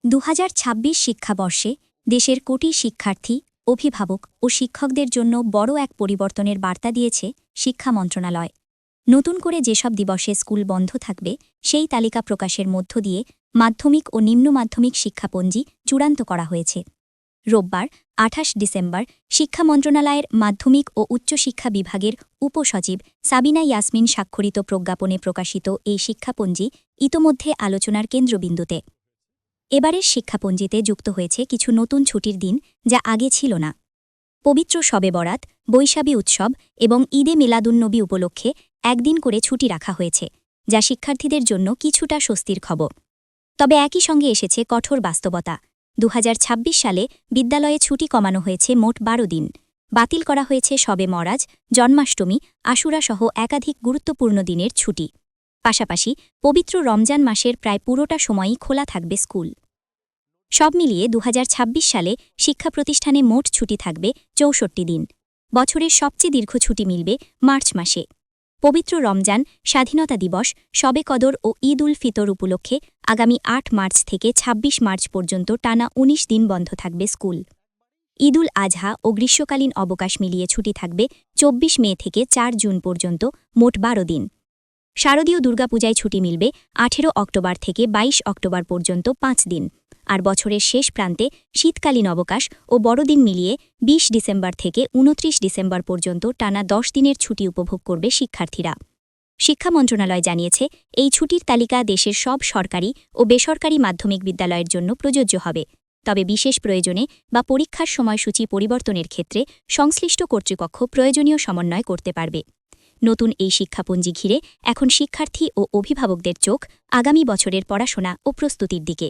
২০২৬ শিক্ষাবর্ষে দেশের কোটি শিক্ষার্থী, অভিভাবক ও শিক্ষকদের জন্য বড় এক পরিবর্তনের বার্তা দিয়েছে শিক্ষা মন্ত্রণালয়। নতুন করে যেসব দিবসে স্কুল বন্ধ থাকবে সেই তালিকা প্রকাশের মধ্য দিয়ে মাধ্যমিক ও নিম্ন মাধ্যমিক শিক্ষাপঞ্জি চূড়ান্ত করা হয়েছে। রোববার ২৮ ডিসেম্বর শিক্ষা মন্ত্রণালয়ের মাধ্যমিক ও উচ্চশিক্ষা বিভাগের উপসচিব সাবিনা ইয়াসমিন স্বাক্ষরিত প্রজ্ঞাপনে প্রকাশিত এই শিক্ষাপঞ্জি ইতোমধ্যে আলোচনার কেন্দ্রবিন্দুতে। এবারের শিক্ষাপঞ্জিতে যুক্ত হয়েছে কিছু নতুন ছুটির দিন যা আগে ছিল না। পবিত্র শবে বরাত, বৈশাখী উৎসব এবং ঈদে মিলাদুন্নবী উপলক্ষে একদিন করে ছুটি রাখা হয়েছে, যা শিক্ষার্থীদের জন্য কিছুটা স্বস্তির খবর। তবে একই সঙ্গে এসেছে কঠোর বাস্তবতা। ২০২৬ সালে বিদ্যালয়ে ছুটি কমানো হয়েছে মোট ১২ দিন। বাতিল করা হয়েছে শবে মরাজ, জন্মাষ্টমী, আশুরা সহ একাধিক গুরুত্বপূর্ণ দিনের ছুটি। পাশাপাশি পবিত্র রমজান মাসের প্রায় পুরোটা সময়ই খোলা থাকবে স্কুল। সব মিলিয়ে ২০২৬ সালে শিক্ষা প্রতিষ্ঠানে মোট ছুটি থাকবে ৬৪ দিন। বছরের সবচেয়ে দীর্ঘ ছুটি মিলবে মার্চ মাসে। পবিত্র রমজান, স্বাধীনতা দিবস, শবে কদর ও ঈদ উল ফিতর উপলক্ষে আগামী ৮ মার্চ থেকে ২৬ মার্চ পর্যন্ত টানা ১৯ দিন বন্ধ থাকবে স্কুল। ঈদ উল আজহা ও গ্রীষ্মকালীন অবকাশ মিলিয়ে ছুটি থাকবে ২৪ মে থেকে ৪ জুন পর্যন্ত, মোট ১২ দিন। শারদীয় দুর্গাপূজায় ছুটি মিলবে ১৮ অক্টোবর থেকে ২২ অক্টোবর পর্যন্ত ৫ দিন। আর বছরের শেষ প্রান্তে শীতকালীন অবকাশ ও বড়দিন মিলিয়ে ২০ ডিসেম্বর থেকে ২৯ ডিসেম্বর পর্যন্ত টানা ১০ দিনের ছুটি উপভোগ করবে শিক্ষার্থীরা। শিক্ষা মন্ত্রণালয় জানিয়েছে, এই ছুটির তালিকা দেশের সব সরকারি ও বেসরকারি মাধ্যমিক বিদ্যালয়ের জন্য প্রযোজ্য হবে। তবে বিশেষ প্রয়োজনে বা পরীক্ষার সময়সূচি পরিবর্তনের ক্ষেত্রে সংশ্লিষ্ট কর্তৃপক্ষ প্রয়োজনীয় সমন্বয় করতে পারবে। নতুন এই শিক্ষাপঞ্জি ঘিরে এখন শিক্ষার্থী ও অভিভাবকদের চোখ আগামী বছরের পড়াশোনা ও প্রস্তুতির দিকে।